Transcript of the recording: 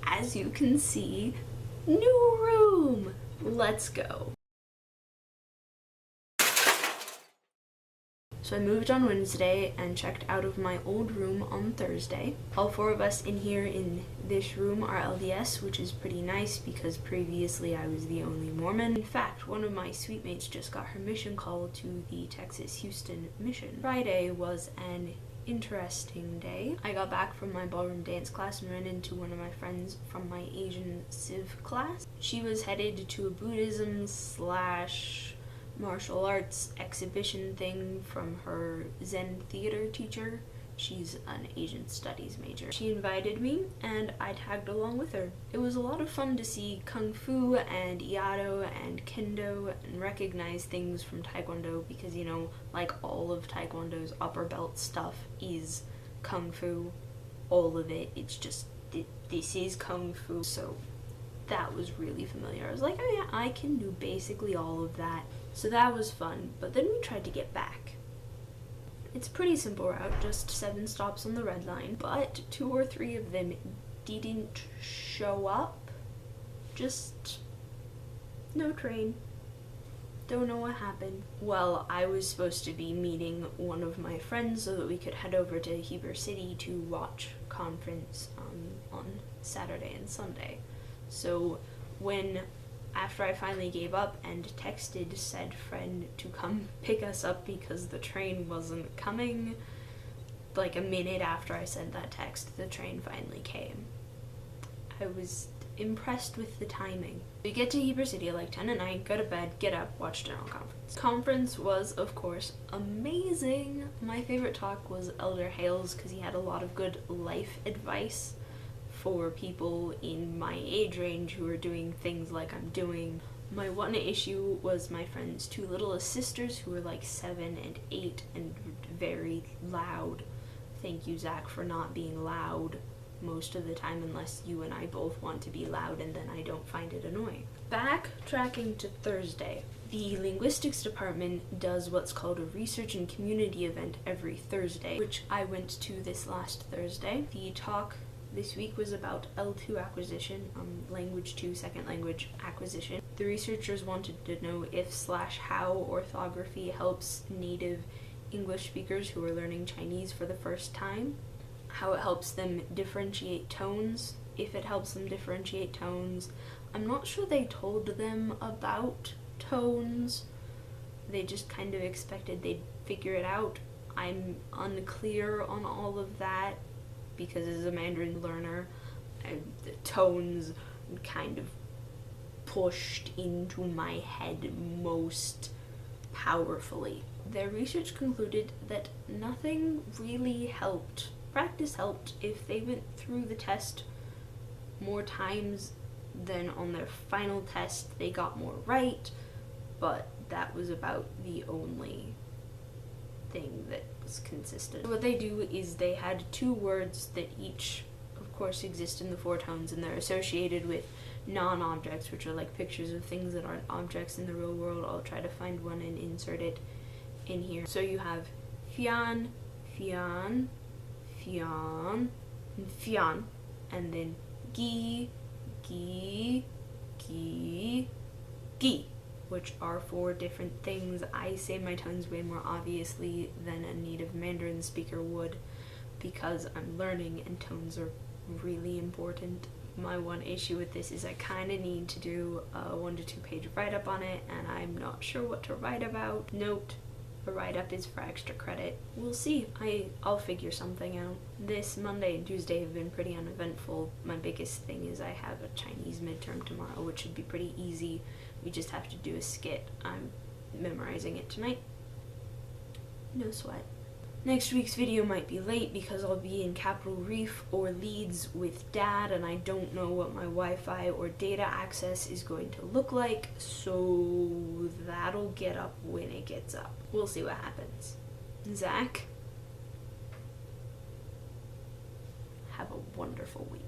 as you can see, new room. Let's go. So I moved on Wednesday and checked out of my old room on Thursday. All four of us in here in this room are LDS, which is pretty nice because previously I was the only Mormon. In fact, one of my suite mates just got her mission call to the Texas Houston mission. Friday was an interesting day. I got back from my ballroom dance class and ran into one of my friends from my Asian Civ class. She was headed to a Buddhism / martial arts exhibition thing from her Zen theater teacher. She's an Asian studies major. She invited me and I tagged along with her. It was a lot of fun to see Kung Fu and Iaido and Kendo and recognize things from Taekwondo because, you know, like all of Taekwondo's upper belt stuff is Kung Fu. All of it. It's just, this is Kung Fu. So that was really familiar. I was like, oh yeah, I can do basically all of that. So that was fun, but then we tried to get back. It's a pretty simple route, just 7 stops on the red line, but 2 or 3 of them didn't show up. Just no train. Don't know what happened. Well, I was supposed to be meeting one of my friends so that we could head over to Heber City to watch conference on Saturday and Sunday. So after I finally gave up and texted said friend to come pick us up because the train wasn't coming, like a minute after I sent that text, the train finally came. I was impressed with the timing. We get to Heber City at like 10 at night, go to bed, get up, watch general conference. Conference was, of course, amazing. My favorite talk was Elder Hales because he had a lot of good life advice for people in my age range who are doing things like I'm doing. My one issue was my friend's 2 littlest sisters who were like 7 and 8 and very loud. Thank you, Zach, for not being loud most of the time unless you and I both want to be loud and then I don't find it annoying. Backtracking to Thursday. The linguistics department does what's called a research and community event every Thursday, which I went to this last Thursday. The talk this week was about L2 acquisition, language 2 second language acquisition. The researchers wanted to know if/how orthography helps native English speakers who are learning Chinese for the first time, how it helps them differentiate tones, if it helps them differentiate tones. I'm not sure they told them about tones. They just kind of expected they'd figure it out. I'm unclear on all of that, because as a Mandarin learner, the tones kind of pushed into my head most powerfully. Their research concluded that nothing really helped. Practice helped if they went through the test more times than on their final test they got more right, but that was about the only thing that was consistent. What they do is they had 2 words that each, of course, exist in the 4 tones, and they're associated with non-objects, which are like pictures of things that aren't objects in the real world. I'll try to find one and insert it in here. So you have fian, fian, fian, and fian, and then gi, gi, gi, gi, which are 4 different things. I say my tones way more obviously than a native Mandarin speaker would because I'm learning and tones are really important. My one issue with this is I kind of need to do a 1 to 2 page write-up on it, and I'm not sure what to write about. Note, a write-up is for extra credit. We'll see. I'll figure something out. This Monday and Tuesday have been pretty uneventful. My biggest thing is I have a Chinese midterm tomorrow, which should be pretty easy. We just have to do a skit. I'm memorizing it tonight. No sweat. Next week's video might be late because I'll be in Capitol Reef or Leeds with Dad, and I don't know what my Wi-Fi or data access is going to look like, so that'll get up when it gets up. We'll see what happens. Zach, have a wonderful week.